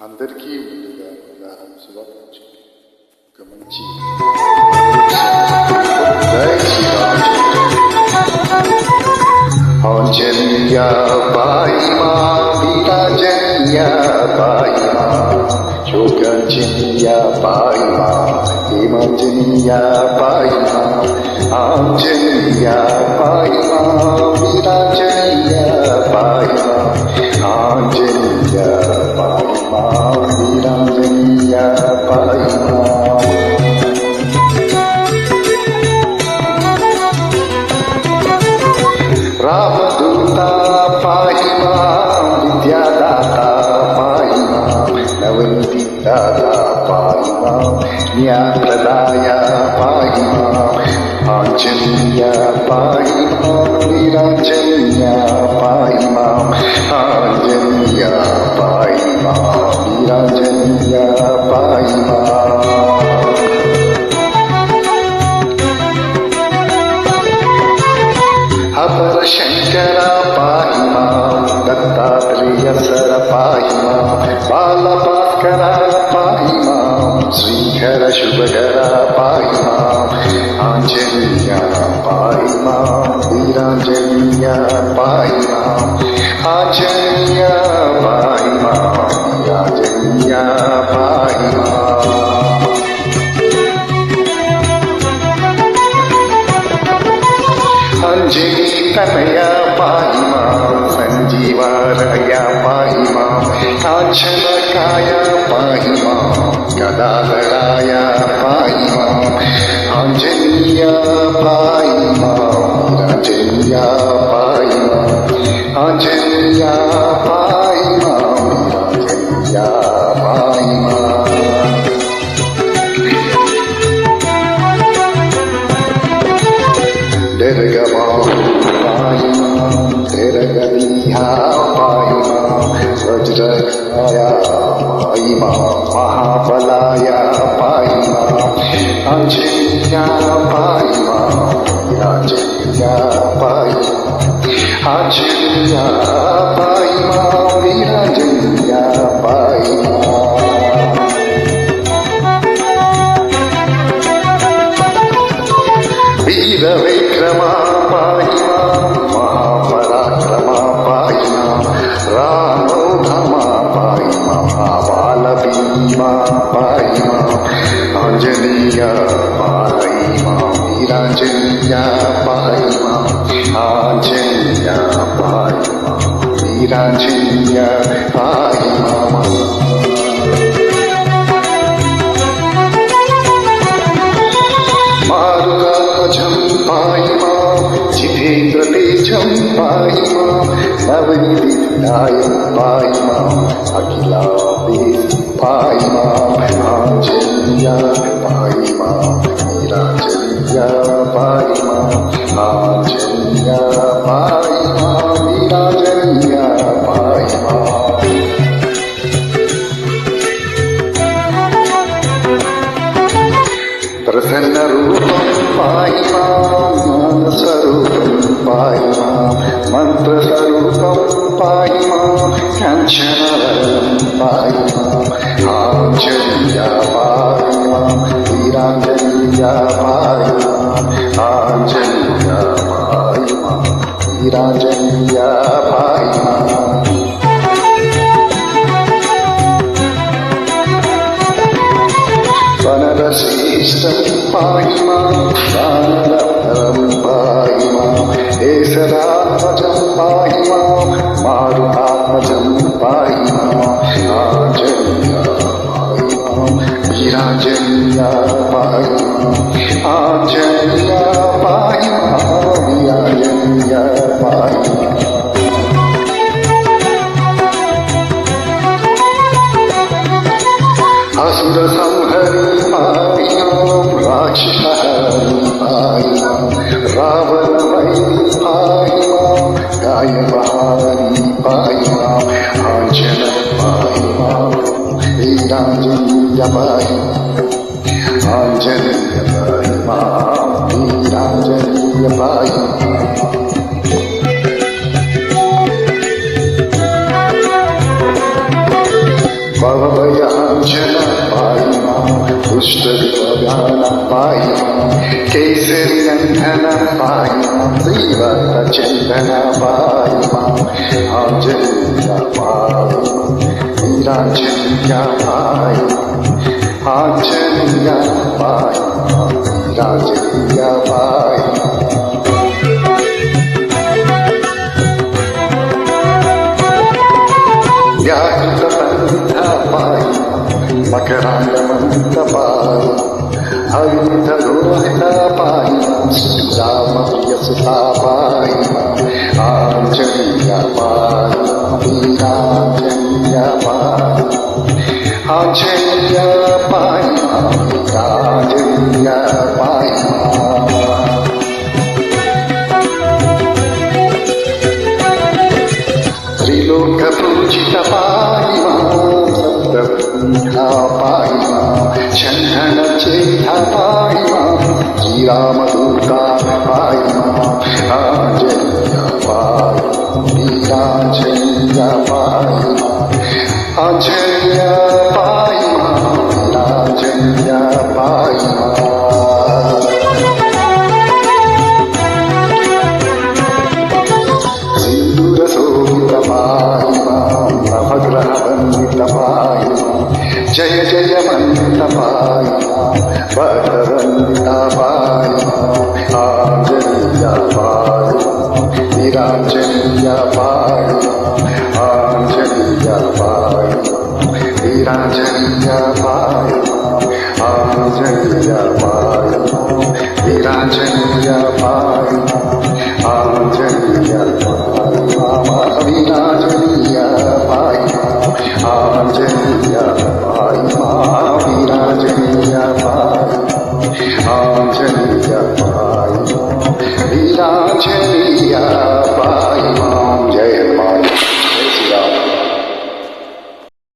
అందరికీ ముందుగా శుభాకాంక్షలు. ఒక మంచి జై శ్రీరామచంద్ర. ఆంజనేయ పాయి మా వీరాంజనేయ పాయి మా శోకాంజనేయ పాయి మా హేమాంజనేయ పాయి మా ఆంజనేయ పాయి మా వీరాంజనేయ పాయి మా ఆంజనేయ పాయి మా వీరాంజనేయ పాయి మా. రామదూత పాయి మా విద్యాదాత పాయి మా నవనిధి దాత పాయి మా న్యాయప్రదాయ పాయి మా ఆంజనేయ పాయి మా వీరాంజనేయ పాయి మా ఆంజనేయ పాయి మా వీరాంజనేయ పాయి మా. అపర శంకర పాయి మా దత్తాత్రేయ సర పాయి మా బాల భాస్కర పాయి మా శ్రీకర శుభకర పాయి మా ఆంజనేయ పాయి మా వీరాంజనేయ పాయి మా ఆంజనేయ పాయి మా వీరాంజనేయ పాయి మా. అంజనీ తనయ పాయి మా సంజీవారయ పాయి మా కాంచనకాయ పాయి మా గదాధరాయ పాయి మా ఆంజనేయ పాయి మా వీరాంజనేయ పాయి మా ఆంజనేయ పాయి మా వీరాంజనేయ పాయి మా. పాయి మా తెరగలిహా పాయి మా వజ్రకాయ పాయి మా మహాబలాయ పాయి మా ఆంజనేయ పాయి మా వీరాంజనేయ పాయి మా ఆంజనేయ పాయి మా వీరాంజనేయ పాయి మా. వీర విక్రమ పాయి మా మహాపరాక్రమ పాయి మా రామోధమ పాయి మా బాల భీమ పాయి మా ఆంజనేయ పాయి మా వీరాంజనేయ పాయి మా ఆంజనేయ పాయి మా వీరాంజనేయ పాయి మా. మారురాజం పాయి మా జితేంద్ర తేజం పాయి మా నవనిధి నాయం పాయి మా అఖిలాంబేసి పాయి మా ఆంజనేయ పాయి మా వీరాంజనేయ పాయి మా ఆంజనేయ పాయి మా వీరాంజనేయ పాయి మా. ప్రసన్న రూపం పాయి మా జ్ఞాన స్వరూపం పాయి మా మంత్ర స్వరూపం పాయి మా కాంచనవరం పాయి మా ఆంజనేయ పాయి మా వీరాంజనేయ పాయి మా ఆంజనేయ పాయి మా వీరాంజనేయ పాయి మా. వనరశ్రేష్టం పాయి మా దానరత్నం పాయి మా ఏసరాత్మజం పాయి మా మారుతాత్మజం పాయి మా ఆంజనేయ పాయి మా వీరాంజనేయ పాయి మా ఆంజనేయ పాయి మా వీరాంజనేయ పాయి మా. అసుర సంహరి పాయి మా రాక్షసహరి పాయి మా రావణ వైరి పాయి మా గాయవహారి పాయి మా ఆంజనేయ పాయి మా వీరాంజనేయ పాయి ఆంజనేయ పాయి మా వీరాంజనేయ పాయి మా. भवभयाञ्जन पाहि मां दुष्टविपदान पाहि मां केसरिनन्दन पाहि मां श्रीवत्सचन्दन पाहि मां आञ्जनेय पाहि मां वीराञ्जनेय पाहि मां आञ्जनेय पाहि मां वीराञ्जनेय पाहि मां व्याहृतपन्थ पाहि मकरान्दमन्त पाहि हरितलोहित पाहि श्रीरामप्रियसुता पाहि आञ्जनेय पाहि वीराञ्जनेय पाहि आञ्जनेय पाहि वीराञ्जनेय पाहि त्रिलोकपूजित पाहि सप्तपीठा पाहि चन्दनचेता पाहि श्रीरामदूता पाहि आञ्जनेय पाहि वीराञ्जनेय पाहि आञ्जनेय पाहि वीराञ्जनेय पाहि सिन्दूरशोभित पाहि नवग्रहवन्दित पाहि जय जय वन्दित पाहि भद्रवन्दित पाहि आञ्जनेय पाहि वीराञ्जनेय पाहि आञ्जनेय पाहि वीराञ्जनेय पाहि आञ्जनेय पाहि वीराञ्जनेय पाहि आञ्जनेय पाहि वीराञ्जनेय पाहि आञ्जनेय पाहि वीराञ्जनेय